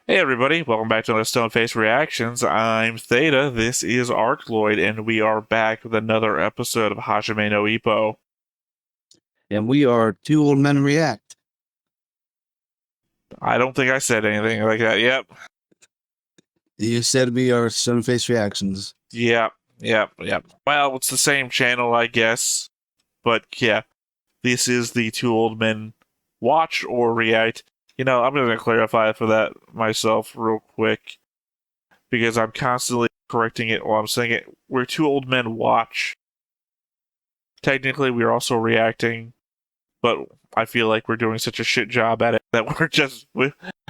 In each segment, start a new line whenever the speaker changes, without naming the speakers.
Hey everybody, welcome back to another Stone Face Reactions. I'm Theta, this is Arcloid, and we are back with another episode of Hajime no Ippo.
And we are two old men react.
I don't think I said anything like that. Yep.
You said we are Stone Face Reactions.
Yep. Well, it's the same channel, I guess. But yeah, this is the Two Old Men Watch or React. You know, I'm going to clarify for that myself real quick, because I'm constantly correcting it while I'm saying it. We're Two Old Men Watch. Technically, we're also reacting, but I feel like we're doing such a shit job at it that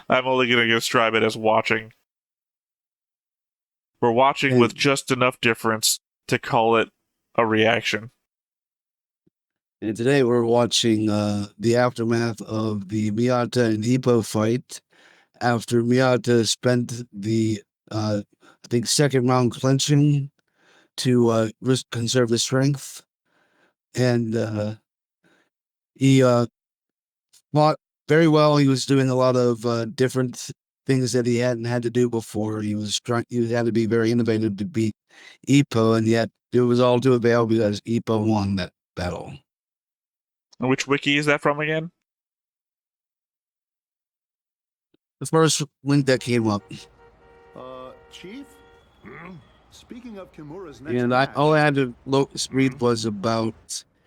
I'm only going to describe it as watching. We're watching with just enough difference to call it a reaction.
And today we're watching the aftermath of the Miyata and Ippo fight after Miyata spent the, I think, second round clinching to conserve his strength. And he fought very well. He was doing a lot of different things that he hadn't had to do before. He had to be very innovative to beat Ippo, and yet it was all to avail because Ippo won that battle.
And which wiki is that from again?
The first link that came up.
Chief? Speaking of Kimura's next
And
match,
all I had to read was about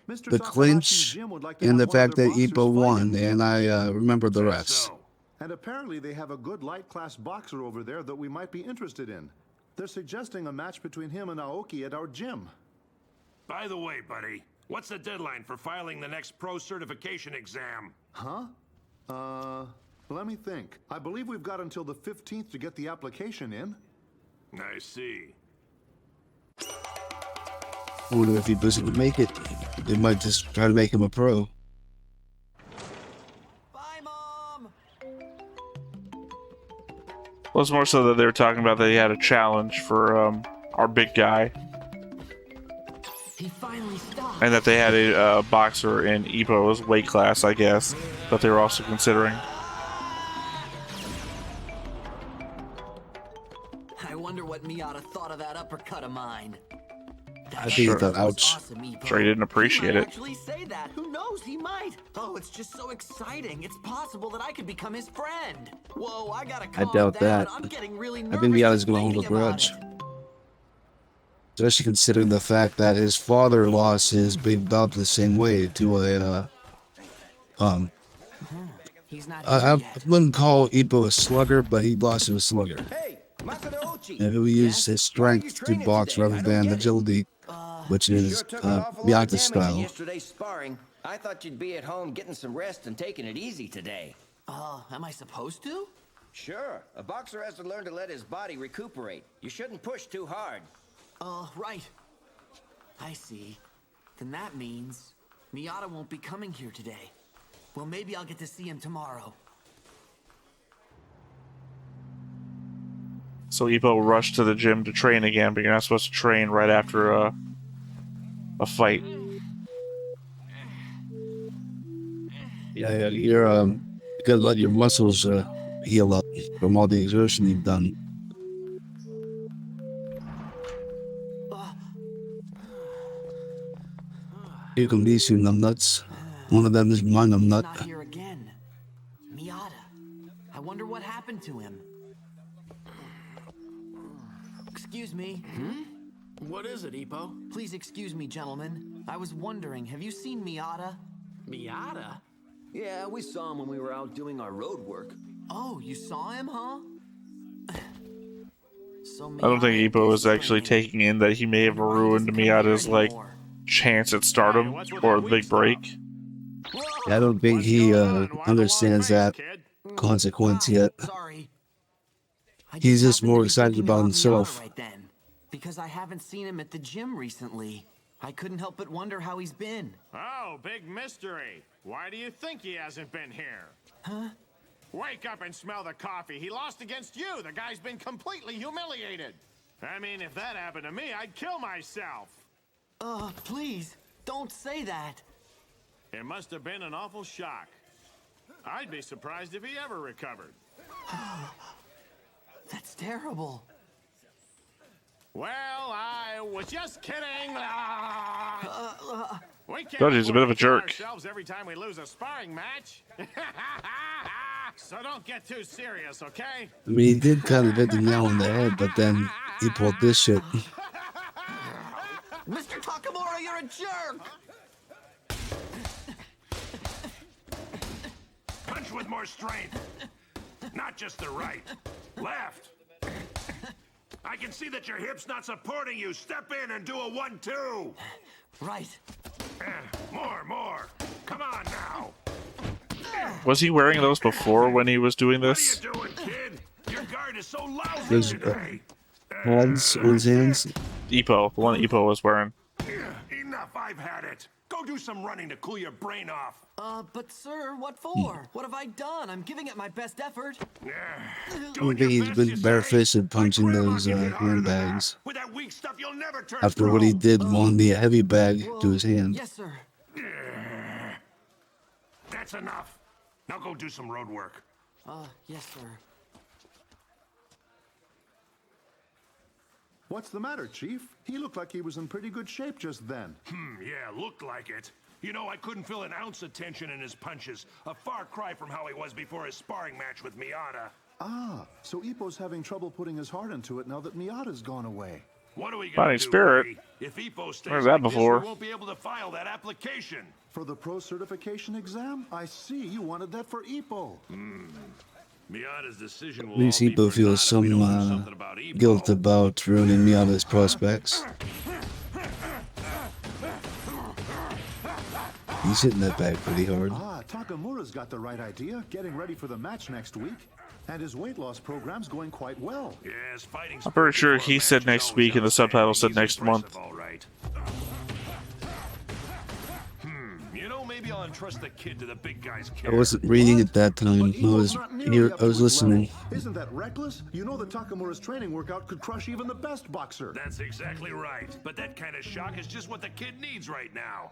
Mr.
the
Takahashi's
clinch
gym would like to
and
have
the
one of
fact
their
that
boxers
Ippo won,
fighting.
and I remember the rest.
So. And apparently they have a good light class boxer over there that we might be interested in. They're suggesting a match between him and Aoki at our gym.
By the way, buddy, what's the deadline for filing the next pro certification exam?
Huh? Let me think. I believe we've got until the 15th to get the application in.
I see.
I wonder if he doesn't make it. They might just try to make him a pro.
Bye, Mom!
Well, it's more so that they were talking about that he had a challenge for our big guy.
He finally stopped.
And that they had a boxer in Ippo's weight class, I guess, that they were also considering.
I wonder what Miyata thought of that uppercut of mine.
I think he thought, ouch.
Awesome, Ippo.
Sure, he didn't appreciate
He might
it.
actually say that. Who knows? He might. Oh, it's just so exciting. It's possible that I could become his friend. Whoa, I gotta calm
doubt
down.
that.
I'm getting really
I
nervous.
think Miyata's
just
gonna hold a
thinking about
grudge.
it.
Especially considering the fact that his father lost his big belt the same way to a
He's not
I
here yet.
wouldn't call Ippo a slugger, but he lost to a slugger.
Hey, Masarouchi.
And who used his strength to box rather than agility, which is
Sure took an awful lot of
Miyata's
damage in
style.
yesterday's sparring. I thought you'd be at home getting some rest and taking it easy today.
Am I supposed to?
Sure, a boxer has to learn to let his body recuperate. You shouldn't push too hard.
Right. I see. Then that means Miyata won't be coming here today. Well, maybe I'll get to see him tomorrow.
So Ippo rushed to the gym to train again, but you're not supposed to train right after a fight.
Yeah, you're gotta let your muscles heal up from all the exertion you've done. Here come these two numbnuts. One of them is my numbnut.
Not here again. Miyata. I wonder what happened to him. Excuse me.
What is it, Ippo?
Please excuse me, gentlemen. I was wondering, have you seen Miyata?
Miyata?
Yeah, we saw him when we were out doing our road work.
Oh, you saw him, huh? So
I don't think
Miyata
Ippo
is
was actually
training.
taking in that he may have
Why he
ruined
doesn't come here
Miyata's
anymore?
chance at stardom or a big break.
I don't think he understands that consequence yet.
Sorry. I
He's just
happened to
more
be
excited
thinking
about
Miyata
himself.
Right then, because I haven't seen him at the gym recently. I couldn't help but wonder how he's been.
Oh, big mystery. Why do you think he hasn't been here?
Huh?
Wake up and smell the coffee. He lost against you. The guy's been completely humiliated. I mean, if that happened to me, I'd kill myself.
Please, don't say that.
It must have been an awful shock. I'd be surprised if he ever recovered.
terrible.
Well, I was just kidding. We can't
Told you he's a bit of a
afford to kill
jerk.
ourselves every time we lose a sparring match. So don't get too serious, okay?
I mean, he did kind of hit the nail on the head, but then he pulled this shit.
Mr. Takamura, you're a jerk!
Punch with more strength. Not just the right. Left. I can see that your hip's not supporting you. Step in and do a 1-2.
Right.
More. Come on now.
Was he wearing those before when he was doing
What are
this?
you doing, kid? Your guard is so lousy
There's
today.
pads on his hands.
Ippo, the one that Ippo was wearing.
Enough, I've had it. Go do some running to cool your brain off.
But sir, what for? What have I done? I'm giving it my best effort.
I don't think he's been barefisted punching those handbags
With that weak stuff, you'll never turn
after what he did on the heavy bag to his hand.
Yes, sir.
That's enough. Now go do some road work.
Yes, sir.
What's the matter, Chief? He looked like he was in pretty good shape just then.
Yeah, looked like it. You know, I couldn't feel an ounce of tension in his punches. A far cry from how he was before his sparring match with Miata.
Ah, so Ippo's having trouble putting his heart into it now that Miata's gone away.
What are we gonna
Fighting
do,
Spirit.
buddy? If Ippo stays
Where's that
like
before?
this, we won't be able to file that application.
For the pro certification exam? I see, you wanted that for Ippo.
Miata's decision will
At least
all be
Ippo
for
feels
naught if we
some
don't do something about Ippo.
guilt about ruining Miata's prospects. He's hitting that bag pretty hard.
Ah, Takamura's got the right idea, getting ready for the match next week. And his weight loss program's going quite well.
Yes, fighting
I'm pretty sure
before a
he
match
said
is
next
always
week and the subtitle said
outstanding.
next
He's
month.
impressive, all right. You know, maybe I'll entrust the kid to the big guy's
I
care.
wasn't reading at that time.
But
I
Ippo's
was
not nearly up to his
listening.
level. Isn't that reckless? You know that Takamura's training workout could crush even the best boxer.
That's exactly right. But that kind of shock is just what the kid needs right now.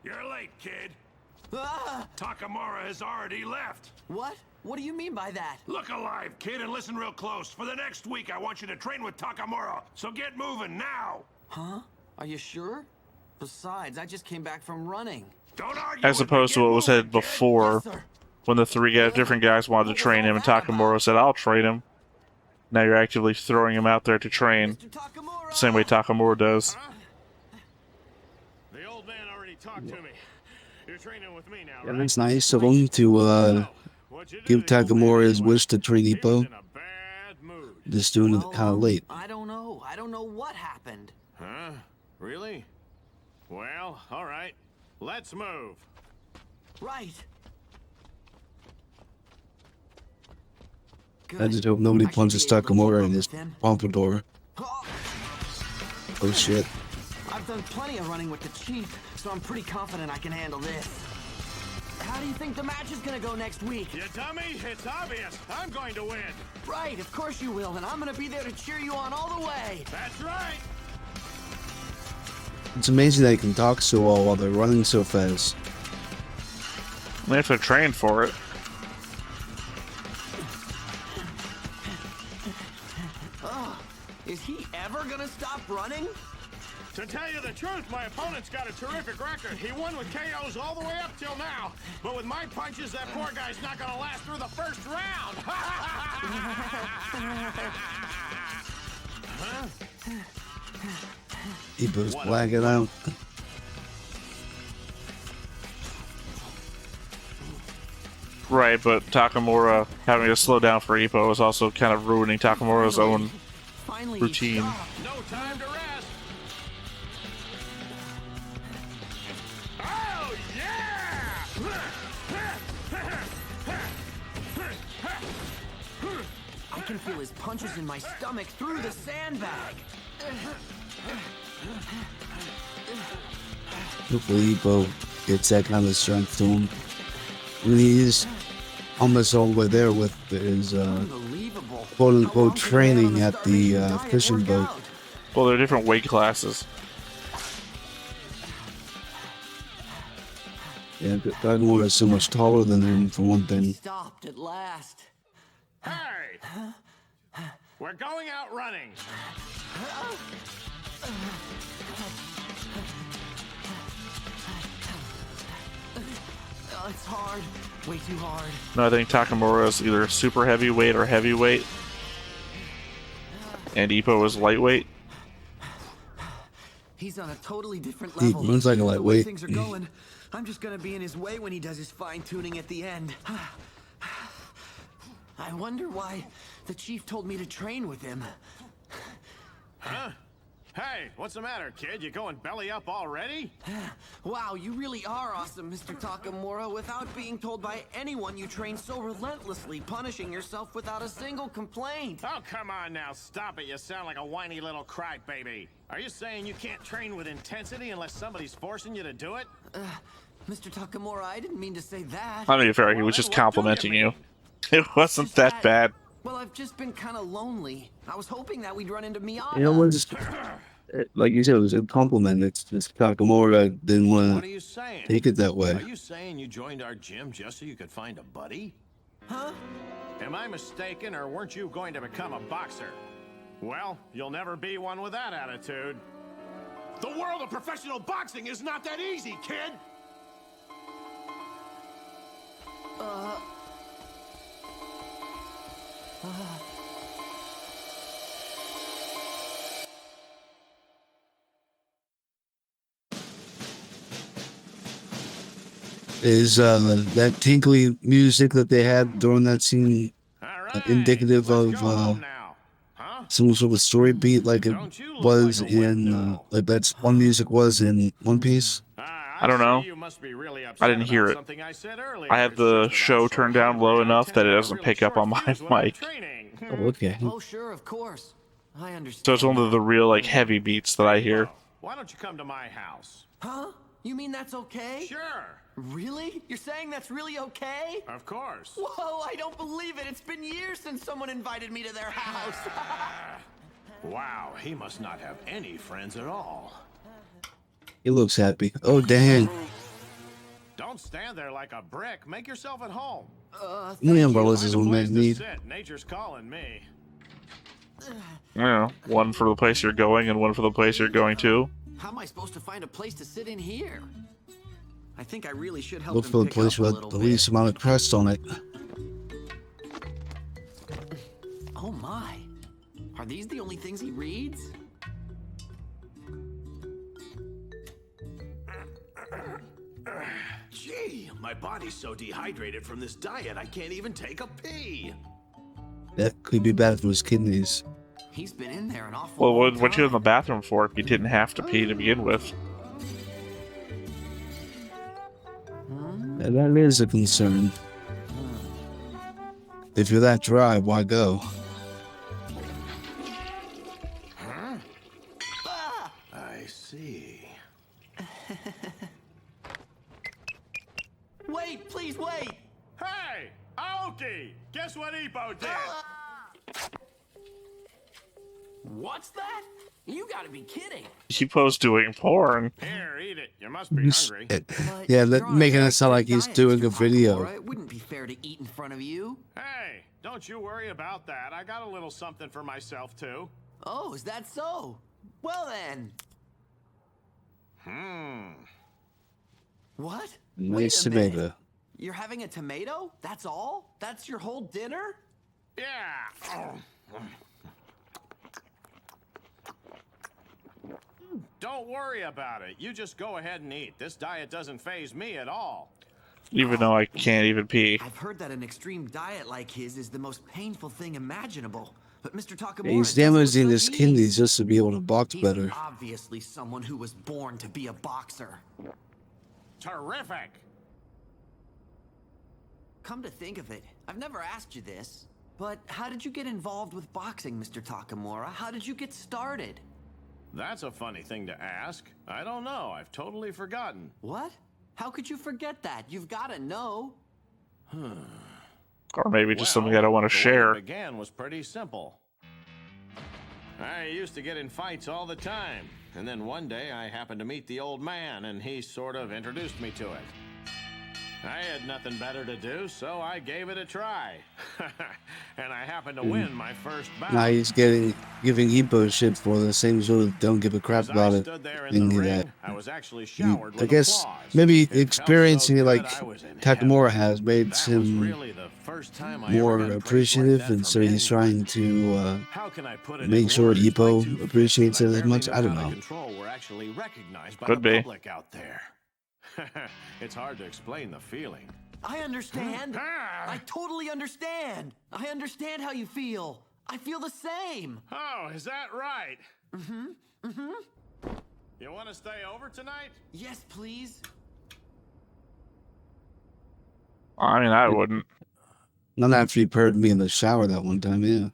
You're late, kid.
Ah!
Takamura has already left.
What? What do you mean by that?
Look alive, kid, and listen real close. For the next week, I want you to train with Takamura. So get moving now.
Huh? Are you sure? Besides, I just came back from running.
Don't argue.
As
with me.
opposed to
Get
what was
moving,
said
kid.
before,
Yes, sir.
when the three guys, different guys wanted to train him, and Takamura said, "I'll train him." Now you're actively throwing him out there to train,
Mr. Takamura!
the same way Takamura does.
The old man already talked to me. You're training with me now,
Yeah,
right?
that's nice of him to
What'd you do
give
to the old man
Takamura his
anyway?
wish to train
He was
Ippo.
in a bad mood.
Just doing it
Well,
kind of late.
I don't know. I don't know what happened.
Huh? Really? Well, all right. Let's move.
Right.
I just hope nobody
I should
punches
be able to
Takamura
keep
in
up
his
with him.
pompadour.
Oh,
Oh shit.
I've done plenty of running with the chief, so I'm pretty confident I can handle this. How do you think the match is gonna go next week?
You dummy, it's obvious. I'm going to win.
Right, of course you will, and I'm gonna be there to cheer you on all the way.
That's right.
It's amazing they can talk so well while they're running so fast.
They have to train for it.
Is he ever gonna stop running?
To tell you the truth, my opponent's got a terrific record. He won with KOs all the way up till now. But with my punches, that poor guy's not gonna last through the first round.
Ippo's blacking out.
Right, but Takamura having to slow down for Ippo is also kind of ruining Takamura's own
Finally, he
routine.
stopped.
No time to rest. Oh, yeah!
I can feel his punches in my stomach through the sandbag.
Hopefully Ippo gets that kind of strength to him. I mean, he's almost all the way there with his
Unbelievable.
quote-unquote
How long can they
training
let
at
a
the
starvation diet
fishing
work
boat.
out?
Well, they're different weight classes.
Yeah, Takamura is so much taller than him, for one thing.
Stopped at last.
Hey! We're going out running.
Oh, it's hard. Way too hard.
No, I think Takamura is either super heavyweight or heavyweight. And Ippo is lightweight.
He's on a totally different
He
level.
runs like a
The way
lightweight.
things are going, I'm just gonna be in his way when he does his fine-tuning at the end. I wonder why the chief told me to train with him.
Huh? Hey, what's the matter, kid? You going belly up already?
Wow, you really are awesome, Mr. Takamura. Without being told by anyone, you train so relentlessly, punishing yourself without a single complaint.
Oh, come on now. Stop it. You sound like a whiny little crybaby. Are you saying you can't train with intensity unless somebody's forcing you to do it?
Mr. Takamura, I didn't mean to say that.
I mean, fair, he
Well,
was
then
just
what do you
complimenting you.
mean?
It wasn't that bad.
Well, I've just been kind of lonely. I was hoping that we'd run into Miyata.
You know what? Just, like you said, it was a compliment. It's Takamura didn't
What
want
are you saying?
to take it that
Are
way.
you saying you joined our gym just so you could find a buddy?
Huh?
Am I mistaken, or weren't you going to become a boxer? Well, you'll never be one with that attitude. The world of professional boxing is not that easy, kid!
Is that tinkly music that they had during that scene
All right,
indicative
let's
of
go home now. Huh?
some sort of story beat like it
Don't you look
was
like a wet
in
noodle.
like that's one music was in One Piece?
I don't know.
You must be really
I
upset
didn't hear
about
it.
something I said earlier.
I have
It's
the
just that I'm
show
so
turned down
hungry,
low
I
enough
tend
that
to
it
have
doesn't
really
pick up
short
on my
fuse when I'm
mic.
training.
Oh, okay.
Oh, sure, of course. I understand.
So it's only the real, like, heavy beats that I hear.
Why don't you come to my house?
Huh? You mean that's okay?
Sure.
Really? You're saying that's really okay?
Of course.
Whoa, I don't believe it. It's been years since someone invited me to their house.
Wow, he must not have any friends at all.
He looks happy. Oh dang.
Don't stand there like a brick. Make yourself at home.
Many umbrellas is
Find a
what
place
men
to
need.
sit. Nature's calling me.
You know, one for the place you're going and one for the place you're going to.
How am I supposed to find a place to sit in here? I think I really should help
Look
him
for the
pick
place
up a
with
little
the
bit.
least amount of crust on it.
Oh my. Are these the only things he reads?
Gee, my body's so dehydrated from this diet, I can't even take a pee.
That could be bad for his kidneys.
He's been in there an awful
Well,
long
what'd you in the
time.
bathroom for if you didn't have to pee to begin with?
Yeah, that is a concern. If you're that dry, why go?
I see.
Wait, please wait.
Hey, Aoki! Guess what Ippo did?
What's that? You gotta be kidding.
Ippo's doing porn.
Here, eat it. You must be hungry.
But
Yeah,
you're
that
on a
making
very
it sound like
strict
he's
diet,
doing
Mr.
a video.
Takamura. It wouldn't be fair to eat in front of you.
Hey, don't you worry about that. I got a little something for myself, too.
Oh, is that so? Well then. What? Wait
Nice
a minute.
tomato.
You're having a tomato? That's all? That's your whole dinner?
Yeah. Don't worry about it. You just go ahead and eat. This diet doesn't faze me at all.
Even though I can't even pee.
I've heard that an extreme diet like his is the most painful thing imaginable. But Mr. Takamura,
Yeah, he's
does it with
damaging
such
his
ease.
kidneys just to be able to box
He's
better.
obviously someone who was born to be a boxer.
Terrific.
Come to think of it, I've never asked you this, but how did you get involved with boxing, Mr. Takamura? How did you get started?
That's a funny thing to ask. I don't know. I've totally forgotten.
What? How could you forget that? You've got to know.
Or maybe just something
Well,
I don't want to
the way
share.
it began was pretty simple. I used to get in fights all the time, and then one day I happened to meet the old man, and he sort of introduced me to it. I had nothing better to do, so I gave it a try. And I happened to win my first bout.
Now he's giving Ippo shit for the same sort of don't give a crap
As I
about it
stood there in
thing
the
that
ring, I was actually showered
I
with
guess
applause.
maybe
It felt
experiencing
so
it like
good, I was in
Takamura
heaven.
has made
That was
him
really the first time I
more
ever got praise like
appreciative,
that
and
from
so he's
anyone.
trying to
How can I put it
make
in
sure
words? My two
Ippo
fists
appreciates
that
it
I
as
barely
much.
knew
I don't
how to
know.
control were actually recognized by
Could
the
be.
public out there. It's hard to explain the feeling.
I understand. I totally understand. I understand how you feel. I feel the same.
Oh, is that right? You want to stay over tonight?
Yes, please.
I mean, I wouldn't.
Not after he purred me in the shower that one time, yeah.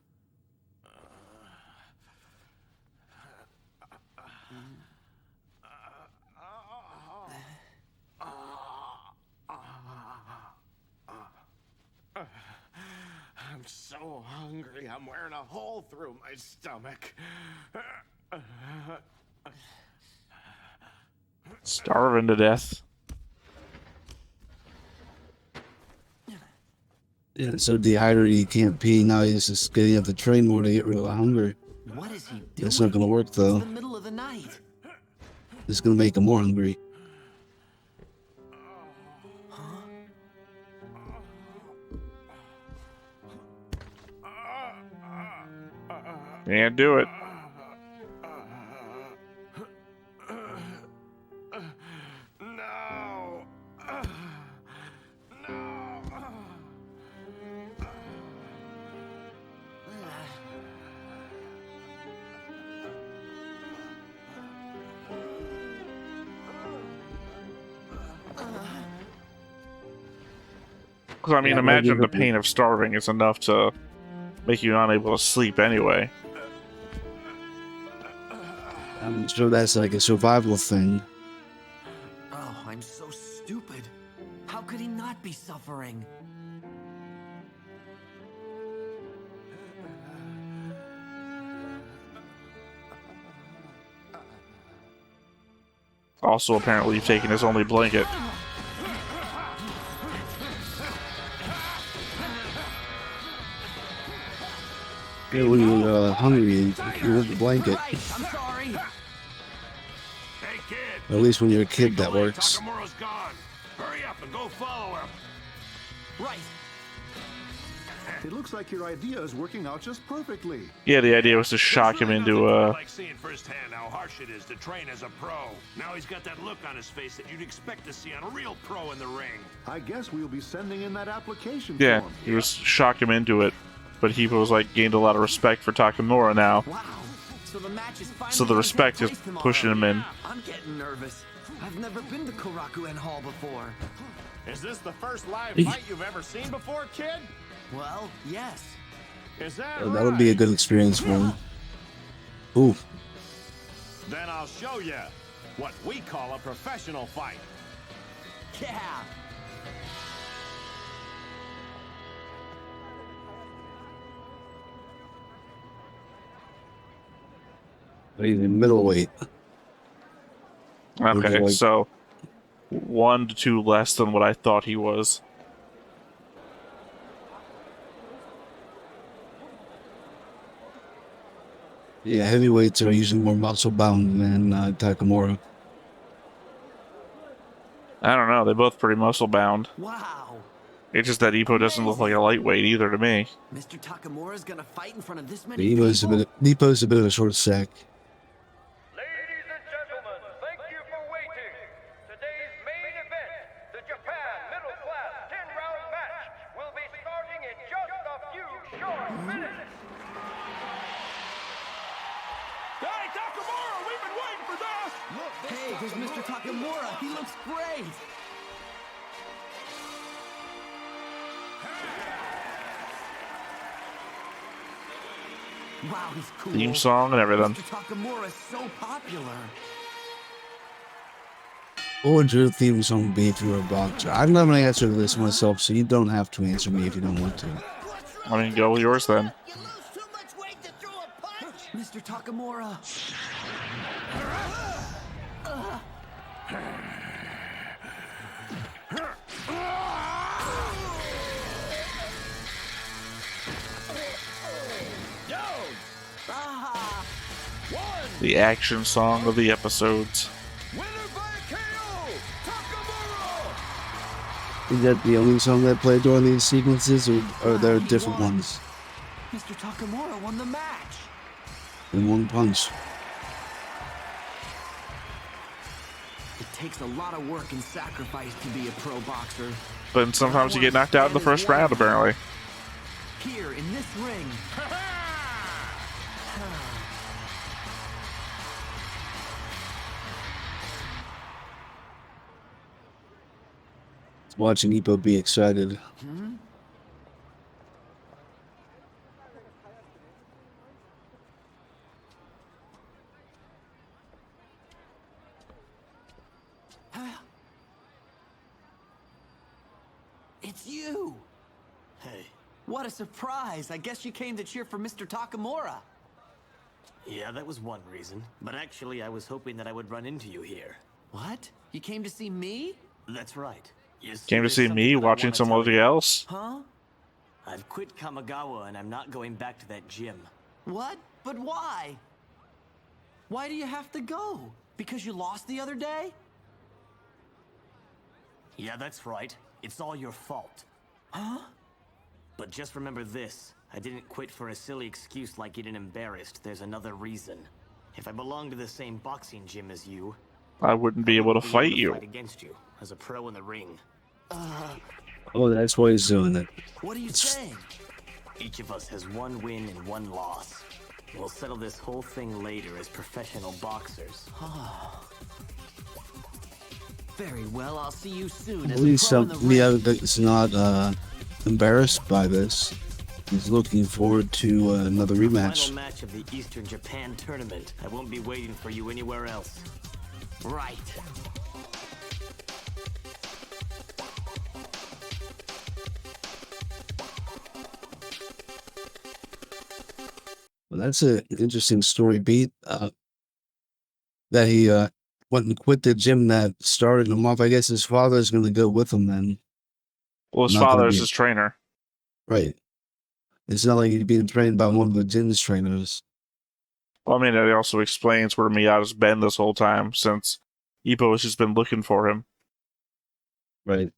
I'm so hungry. I'm wearing a hole through my stomach.
Starving to death.
Yeah, so dehydrated he can't pee. Now he's just getting up the train more to get rid of the hunger.
What is he doing?
That's not gonna work
It's
though.
the middle of the night.
It's gonna make him more hungry.
Can't do it.
No. No.
Because, I mean,
Yeah,
imagine
maybe
the pain of starving is enough to make you unable to sleep anyway.
I'm sure that's like a survival thing.
Oh, I'm so stupid. How could he not be suffering?
Also, apparently, you've taken his only blanket.
Yeah, when you're hungry, you want the blanket.
Right, I'm sorry.
Hey, kid.
At least when you're a kid,
Take
that
away,
works.
Takamura's gone. Hurry up and go follow him.
Right.
It looks like your idea is working out just perfectly.
Yeah, the idea was to shock him into
I like seeing firsthand how harsh it is to train as a pro. Now he's got that look on his face that you'd expect to see on a real pro in the ring.
I guess we'll be sending in that application
Yeah,
form.
he was shock him into it. But he was like gained a lot of respect for Takamura now.
Wow. So the match is finally
So the
gonna
respect
take
is
place tomorrow.
pushing him in.
I'm getting nervous. I've never been to Korakuen Hall before.
Is this the first live
Hey.
fight you've ever seen before, kid?
Well, yes.
Is that
That would be a good experience for him. Ooh,
Then I'll show you what we call a professional fight.
Yeah.
he's in middleweight.
Okay,
like-
so 1 to 2 less than what I thought he was.
Yeah, heavyweights are usually more muscle bound than Takamura.
I don't know, they're both pretty muscle bound.
Wow.
It's just that Ippo doesn't look like a lightweight either to me.
Mr. Takamura's gonna fight in front of this many
Ippo's
people?
Ippo's a bit of a short sack.
Ladies and gentlemen, thank you for waiting. Today's main event, the Japan Middle Class 10-round match, will be starting in just a few short minutes.
Hey, Takamura, we've been waiting for this.
Hey, there's Mr. Takamura. He looks great. Wow, he's cool.
Theme song and everything.
Mr. Takamura is so popular.
What would your theme song be if you were a boxer? I'm not going to answer this myself, so you don't have to answer me if you don't want to.
I mean, go with yours then.
You lose too much weight to throw a punch. Mr. Takamura.
The action song of the episodes.
Is that the only song that played during these sequences, or are there different ones?
Mr. Takamura won the match.
In one punch.
It takes a lot of work and sacrifice to be a pro boxer.
But sometimes you get knocked out in the first round, apparently.
Here in this ring.
Watching Ippo be excited.
It's you! Hey. What a surprise! I guess you came to cheer for Mr. Takamura.
Yeah, that was one reason. But actually, I was hoping that I would run into you here.
What? You came to see me?
That's right. You
Came to
there's
see
something
me
that I
watching
wanna tell
somebody
you.
else.
Huh?
I've quit Kamigawa and I'm not going back to that gym.
What? But why? Why do you have to go? Because you lost the other day?
Yeah, that's right. It's all your fault.
Huh?
But just remember this. I didn't quit for a silly excuse like getting embarrassed. There's another reason. If I belonged to the same boxing gym as you,
I wouldn't be able to fight you.
fight against you as a pro in the ring.
Oh, that's why he's doing it.
What are you saying?
Each of us has one win and one loss. We'll settle this whole thing later as professional boxers.
Very well, I'll see you soon.
At least is not embarrassed by this. He's looking forward to another rematch.
Final match of the Eastern Japan tournament. I won't be waiting for you anywhere else.
Right.
Well, that's an interesting story beat. That he went and quit the gym that started him off. I guess his father's going to go with him then.
Well, his
Not gonna
father is
be-
his trainer.
Right. It's not like he's being trained by one of the gym's trainers.
Well, I mean, it also explains where Miyata's been this whole time, since Ippo has just been looking for him.
Right.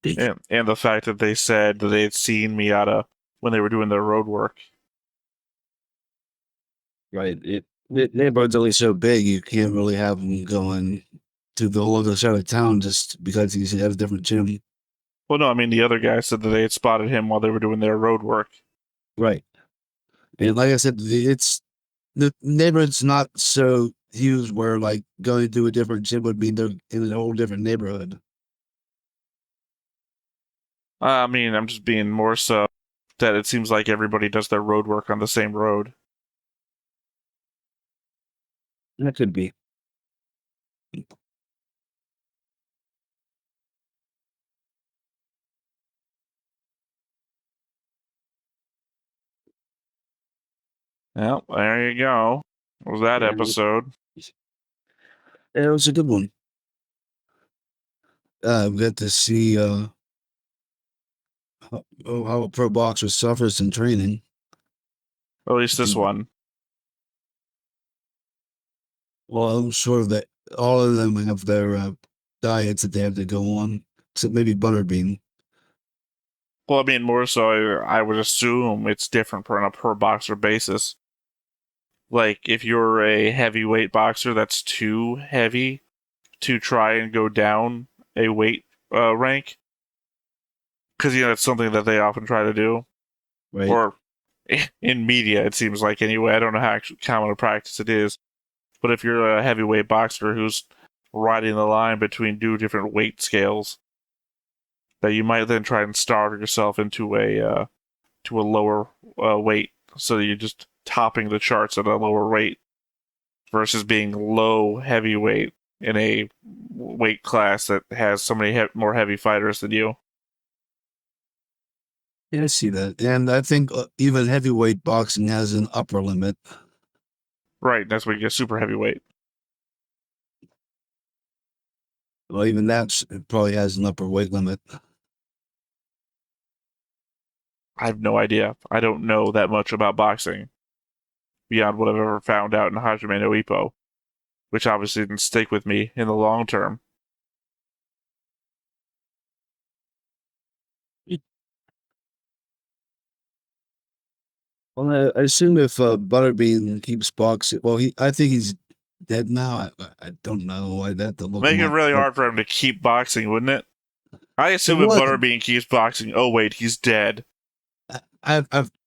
And the fact that they said that they had seen Miyata when they were doing their road work.
Right. The neighborhood's only so big, you can't really have him going to the whole other side of town just because he's at a different gym.
Well, no, I mean, the other guy said that they had spotted him while they were doing their road work.
Right. And like I said, it's the neighborhood's not so huge where like going to a different gym would be in a whole different neighborhood.
I mean, I'm just being more so that it seems like everybody does their road work on the same road.
That could be.
Well, there you go. What was that
Yeah.
episode?
It was a good one. We got to see how a pro boxer suffers in training.
At least this one.
Well, I'm sure that all of them have their diets that they have to go on, except maybe Butterbean.
Well, I mean, more so, I would assume it's different on a per boxer basis. Like, if you're a heavyweight boxer that's too heavy to try and go down a weight rank, because, you know, it's something that they often try to do.
Right.
Or in media, it seems like, anyway. I don't know how actually common a practice it is. But if you're a heavyweight boxer who's riding the line between two different weight scales, that you might then try and starve yourself into a lower weight, so that you're just topping the charts at a lower weight, versus being low heavyweight in a weight class that has so many more heavy fighters than you.
Yeah, I see that. And I think even heavyweight boxing has an upper limit.
Right, that's where you get super heavyweight.
Well, even that probably has an upper weight limit.
I have no idea. I don't know that much about boxing. beyond what I've ever found out in Hajime no Ippo, which obviously didn't stick with me in the long term.
Well, I assume if Butterbean keeps boxing, well, I think he's dead now. I don't know why that to look
Make
him
it
up,
really
but
hard for him to keep boxing, wouldn't it? I
it
assume if
was.
Butterbean keeps boxing, oh wait, he's dead.
I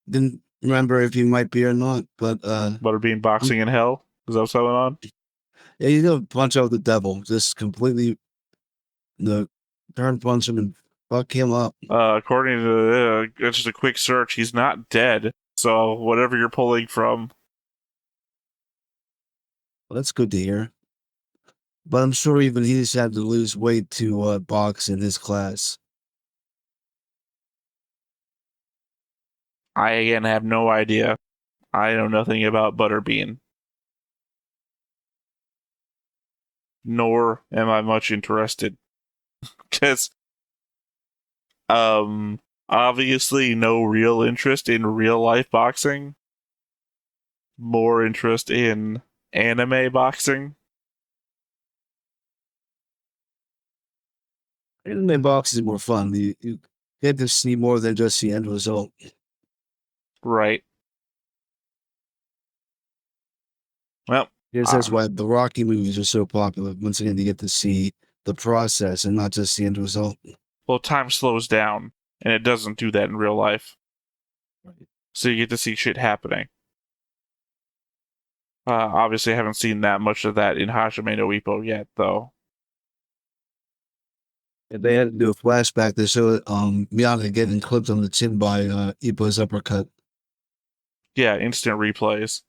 didn't remember if he might be or not, but
Butterbean boxing in hell? Is that what's going on?
yeah, he's gonna punch out the devil, just completely turn punch him and fuck him up.
According to just a quick search, he's not dead. So whatever you're pulling from,
Well, that's good to hear. But I'm sure even he's had to lose weight to box in his class.
I again have no idea. I know nothing about Butterbean. Nor am I much interested. Because, obviously no real interest in real life boxing. More interest in anime boxing.
Anime boxing is more fun. You get to see more than just the end result.
Right. Well,
Yes, that's why the Rocky movies are so popular. Once again, you get to see the process and not just the end result.
well, time slows down, and it doesn't do that in real life.
Right.
So you get to see shit happening. Obviously, I haven't seen that much of that in Hajime no Ippo yet, though.
If they had to do a flashback to show Miyagi getting clipped on the chin by Ippo's uppercut.
Yeah, instant replays.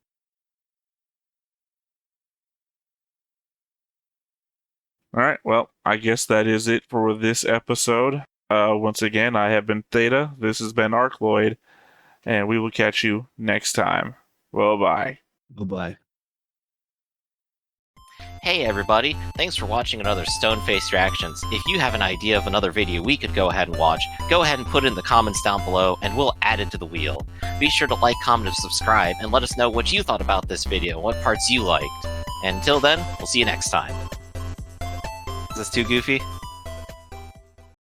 Alright, well, I guess that is it for this episode. Once again, I have been Theta, this has been Arcloid, and we will catch you next time. Well, bye.
Bye-bye.
Hey everybody, thanks for watching another Stone-Faced Reactions. If you have an idea of another video we could go ahead and watch, go ahead and put it in the comments down below and we'll add it to the wheel. Be sure to like, comment, and subscribe, and let us know what you thought about this video, what parts you liked. And until then, we'll see you next time. Is this too goofy?